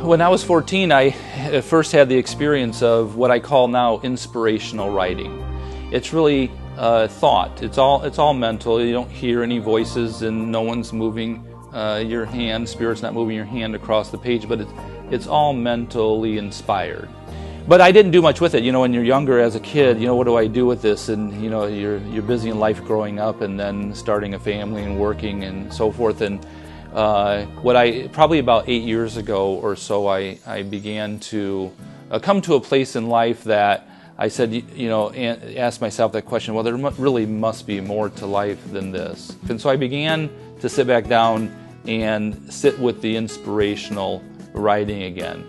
When I was 14, I first had the experience of what I call now inspirational writing. It's really thought. It's all mental. You don't hear any voices, and no one's moving your hand. Spirit's not moving your hand across the page, but it's all mentally inspired. But I didn't do much with it. You know, when you're younger as a kid, you know, what do I do with this? And you know, you're busy in life growing up and then starting a family and working and so forth. And probably about 8 years ago or so, I began to come to a place in life that I said, you know, and asked myself that question, well, there really must be more to life than this. And so I began to sit back down and sit with the inspirational writing again.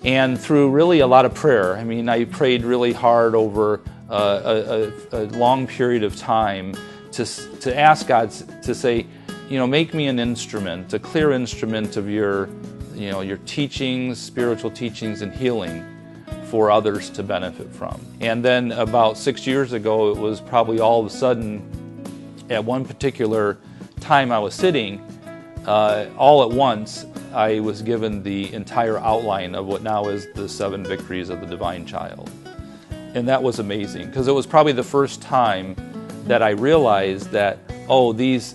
And through really a lot of prayer, I mean, I prayed really hard over a long period of time to ask God to say, you know, make me an instrument, a clear instrument of your teachings, spiritual teachings and healing for others to benefit from. And then about 6 years ago, it was probably all of a sudden, at one particular time I was sitting, all at once, I was given the entire outline of what now is the Seven Victories of the Divine Child. And that was amazing, because it was probably the first time that I realized that, oh, these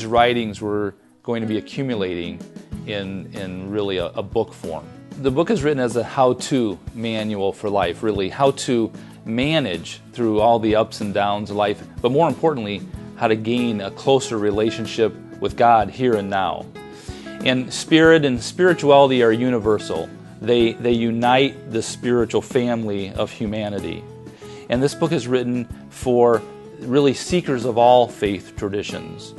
writings were going to be accumulating in really a book form. The book is written as a how-to manual for life, really, how to manage through all the ups and downs of life, but more importantly, how to gain a closer relationship with God here and now. And spirit and spirituality are universal. They unite the spiritual family of humanity. And this book is written for really seekers of all faith traditions,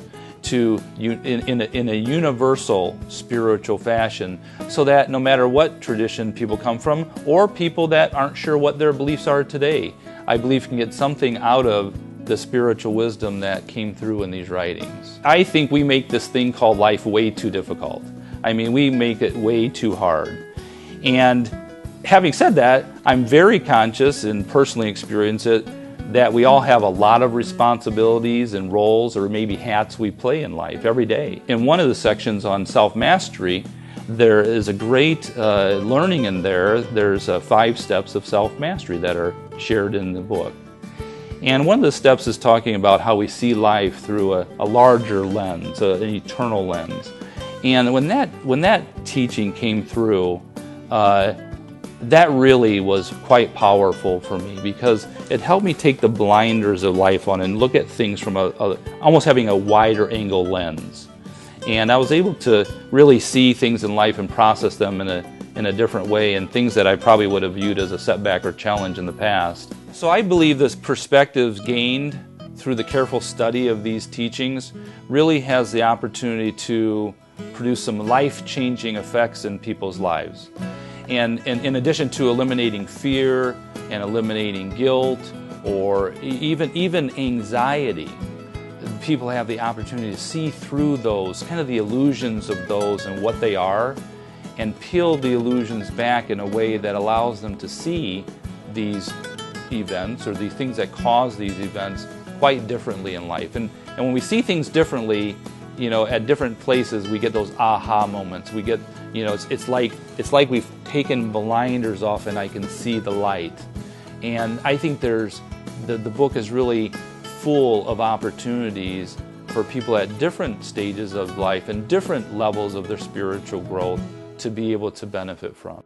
in a universal spiritual fashion, so that no matter what tradition people come from, or people that aren't sure what their beliefs are today, I believe can get something out of the spiritual wisdom that came through in these writings. I think we make this thing called life way too difficult. I mean, we make it way too hard. And having said that, I'm very conscious and personally experience it that we all have a lot of responsibilities and roles, or maybe hats we play in life every day. In one of the sections on self-mastery, there is a great learning in there. There's 5 steps of self-mastery that are shared in the book. And one of the steps is talking about how we see life through a larger lens, an eternal lens. And when that teaching came through, that really was quite powerful for me, because it helped me take the blinders of life on and look at things from almost having a wider angle lens. And I was able to really see things in life and process them in a different way, and things that I probably would have viewed as a setback or challenge in the past. So I believe this perspective gained through the careful study of these teachings really has the opportunity to produce some life-changing effects in people's lives. And in addition to eliminating fear and eliminating guilt, or even anxiety, people have the opportunity to see through those, kind of the illusions of those and what they are, and peel the illusions back in a way that allows them to see these events, or the things that cause these events, quite differently in life. And when we see things differently, you know, at different places, we get those aha moments. We get, you know, it's like we've taken blinders off and I can see the light. And I think the book is really full of opportunities for people at different stages of life and different levels of their spiritual growth to be able to benefit from.